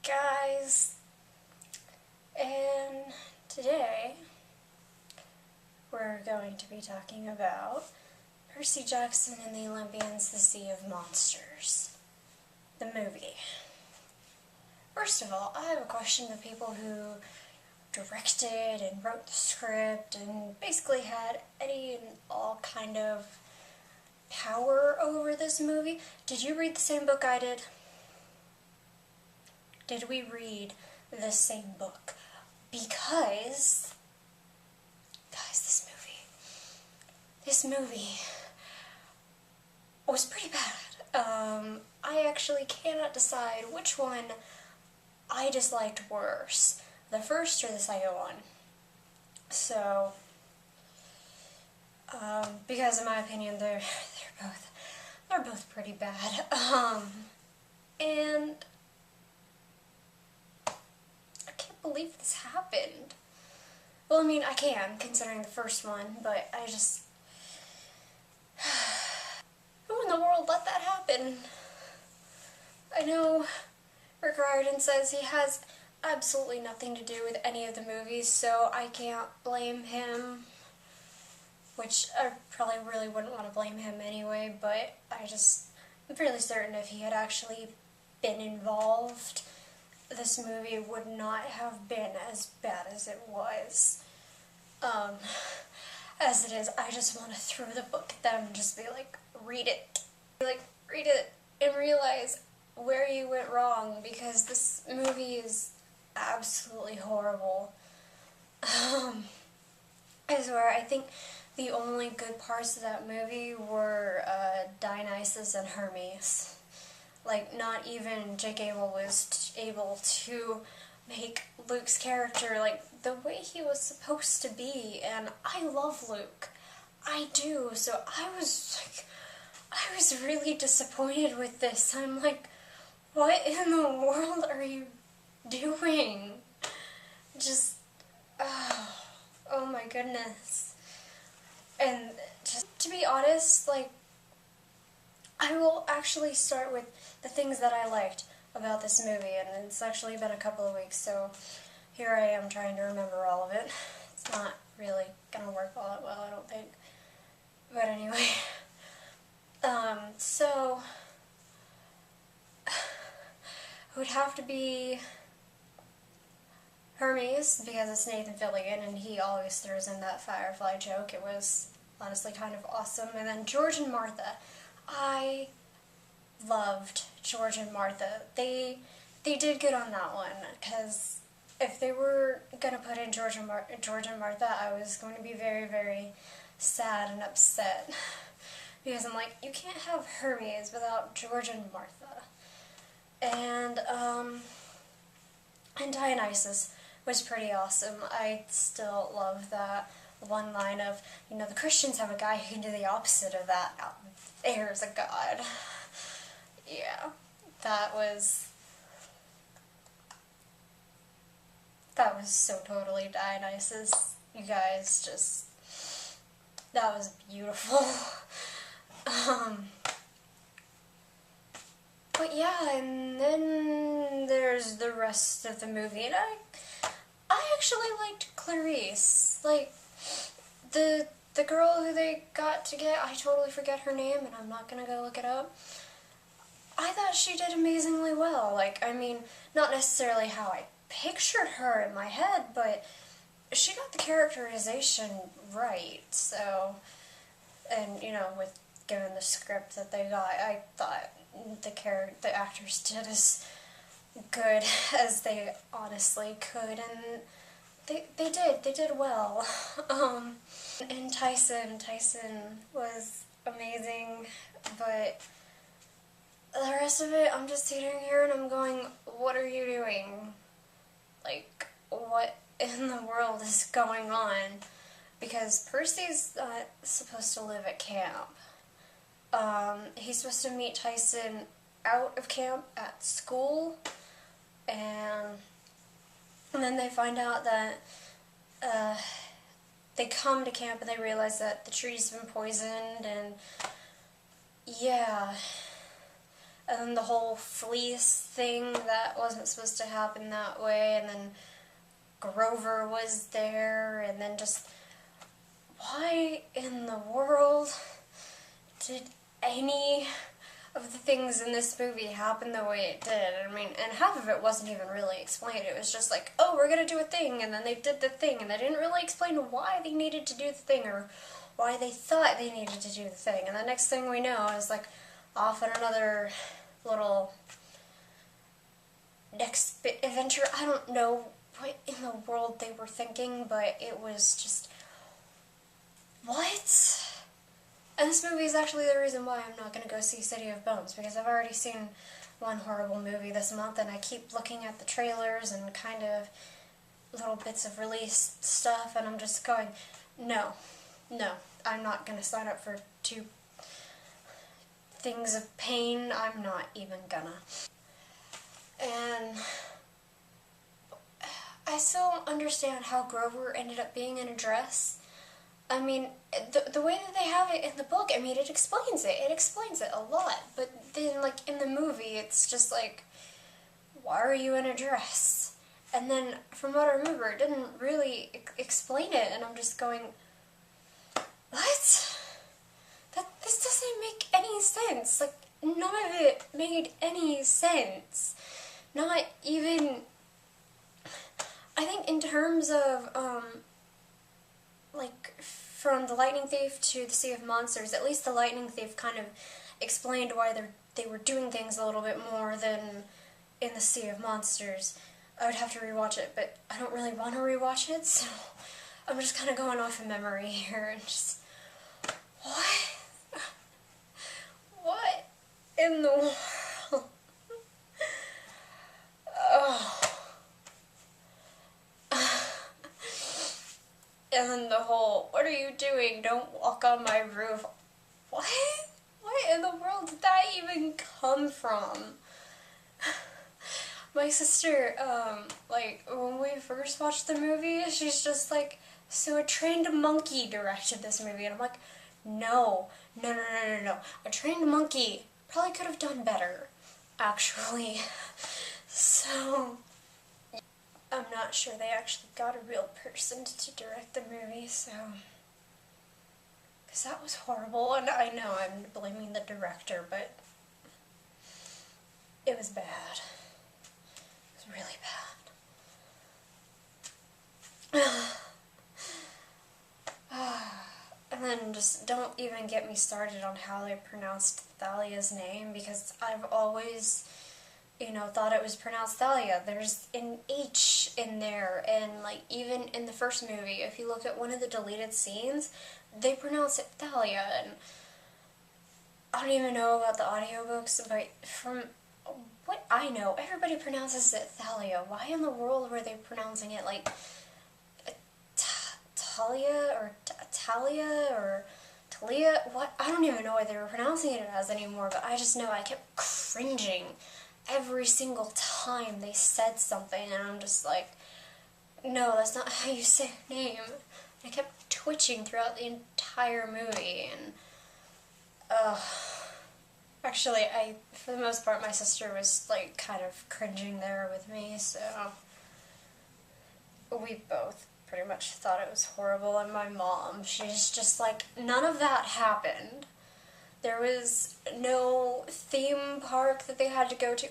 guys, and today we're going to be talking about Percy Jackson and the Olympians, The Sea of Monsters, the movie. First of all, I have a question to people who directed and wrote the script and basically had any and all kind of power over this movie. Did you read the same book I did? Did we read the same book? Because, guys, this movie was pretty bad. I actually cannot decide which one I disliked worse, the first or the second one. So, because in my opinion, they're both pretty bad. And I can't believe this happened. Well, I mean, I can, considering the first one, but I just... Who in the world let that happen? I know Rick Riordan says he has absolutely nothing to do with any of the movies, so I can't blame him. Which I probably really wouldn't want to blame him anyway, but I'm fairly certain if he had actually been involved, this movie would not have been as bad as it was. As it is, I just want to throw the book at them and just be like, read it. Read it and realize where you went wrong, because this movie is absolutely horrible. I swear, I think the only good parts of that movie were Dionysus and Hermes. Like, not even J.K. was able to make Luke's character, like, the way he was supposed to be, and I love Luke. I do, so I was really disappointed with this. I'm like, what in the world are you doing? Just, oh my goodness. And just to be honest, like, I will actually start with the things that I liked about this movie, and it's actually been a couple of weeks, so here I am trying to remember all of it. It's not really gonna work all that well, I don't think. But anyway, so it would have to be Hermes, because it's Nathan Fillion, and he always throws in that Firefly joke. It was honestly kind of awesome. And then George and Martha. I loved George and Martha. They did good on that one, because if they were gonna put in George and Martha, I was going to be very, very sad and upset, because I'm like, you can't have Hermes without George and Martha. And Dionysus was pretty awesome. I still love that one line of, you know, the Christians have a guy who can do the opposite of that. There's a God. Yeah, that was so totally Dionysus. You guys just, that was beautiful. But yeah, and then there's the rest of the movie, and I actually liked Clarice. Like, the girl who they got to get, I totally forget her name, and I'm not gonna go look it up. I thought she did amazingly well. Like, I mean, not necessarily how I pictured her in my head, but she got the characterization right, so, and, you know, with given the script that they got, I thought the actors did as good as they honestly could, and they did well. And Tyson was amazing, but the rest of it, I'm just sitting here and I'm going, what are you doing? Like, what in the world is going on? Because Percy's not supposed to live at camp. He's supposed to meet Tyson out of camp at school, and then they find out that they come to camp and they realize that the tree's been poisoned, and yeah, and then the whole fleece thing that wasn't supposed to happen that way, and then Grover was there, and then just, why in the world did any of the things in this movie happen the way it did? I mean, and half of it wasn't even really explained. It was just like, oh, we're gonna do a thing, and then they did the thing, and they didn't really explain why they needed to do the thing, or why they thought they needed to do the thing. And the next thing we know is like off on another little next bit adventure. I don't know what in the world they were thinking, but it was just, what? And this movie is actually the reason why I'm not going to go see City of Bones, because I've already seen one horrible movie this month, and I keep looking at the trailers and kind of little bits of release stuff, and I'm just going, no, I'm not going to sign up for 2 things of pain. I'm not even gonna. And I still don't understand how Grover ended up being in a dress. I mean, the way that they have it in the book, I mean, it explains it. It explains it a lot. But then, like, in the movie, it's just like, why are you in a dress? And then, from what I remember, it didn't really explain it, and I'm just going, what? This doesn't make any sense. Like, none of it made any sense. Not even, I think in terms of, like, from the Lightning Thief to the Sea of Monsters, at least the Lightning Thief kind of explained why they were doing things a little bit more than in the Sea of Monsters. I would have to rewatch it, but I don't really want to rewatch it, so I'm just kind of going off of memory here and just, what? What in the world? Oh. And then the whole, what are you doing? Don't walk on my roof. What? What in the world did that even come from? My sister, like, when we first watched the movie, she's just like, so a trained monkey directed this movie. And I'm like, no. A trained monkey probably could have done better, actually. So, I'm not sure they actually got a real person to direct the movie, so, because that was horrible, and I know I'm blaming the director, but it was bad. It was really bad. And then just don't even get me started on how they pronounced Thalia's name, because I've always, you know, thought it was pronounced Thalia. There's an H in there, and like even in the first movie, if you look at one of the deleted scenes, they pronounce it Thalia, and I don't even know about the audiobooks, but from what I know, everybody pronounces it Thalia. Why in the world were they pronouncing it like Talia or Talia or Talia? What? I don't even know what they were pronouncing it as anymore, but I just know I kept cringing every single time they said something, and I'm just like, no, that's not how you say her name. I kept twitching throughout the entire movie, and, actually, for the most part, my sister was, like, kind of cringing there with me, so we both pretty much thought it was horrible, and my mom, she's just like, none of that happened. There was no theme park that they had to go to.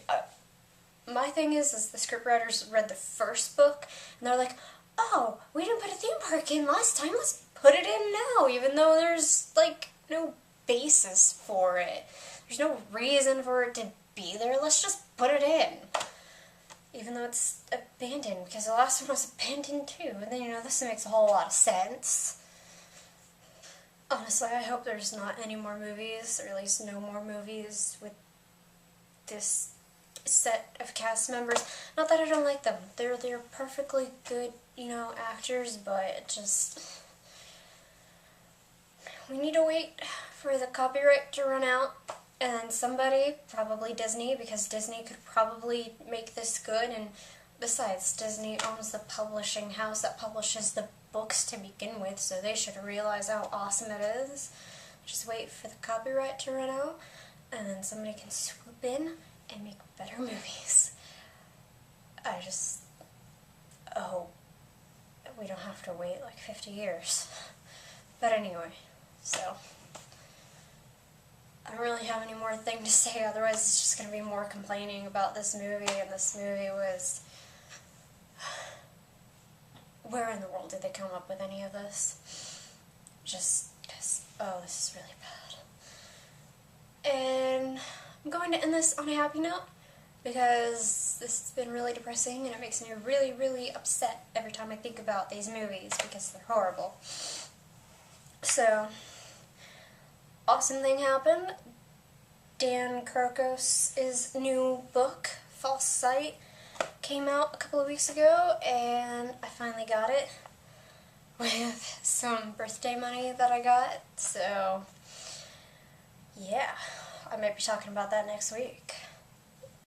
My thing is the scriptwriters read the first book, and they're like, oh, we didn't put a theme park in last time, let's put it in now, even though there's, like, no basis for it. There's no reason for it to be there, let's just put it in. Even though it's abandoned, because the last one was abandoned too, and then, you know, this makes a whole lot of sense. Honestly, I hope there's not any more movies, or at least no more movies with this set of cast members. Not that I don't like them. They're perfectly good, you know, actors, but it just, we need to wait for the copyright to run out, and then somebody, probably Disney, because Disney could probably make this good, and besides, Disney owns the publishing house that publishes the books to begin with, so they should realize how awesome it is. Just wait for the copyright to run out, and then somebody can swoop in and make better movies. I just hope we don't have to wait like 50 years. But anyway, so I don't really have any more thing to say, otherwise it's just going to be more complaining about this movie, and this movie was... Where in the world did they come up with any of this? Just because, oh, this is really bad. And I'm going to end this on a happy note, because this has been really depressing, and it makes me really, really upset every time I think about these movies, because they're horrible. So, awesome thing happened. Dan Crocos' new book, False Sight, came out a couple of weeks ago, and I finally got it with some birthday money that I got. So, yeah, I might be talking about that next week.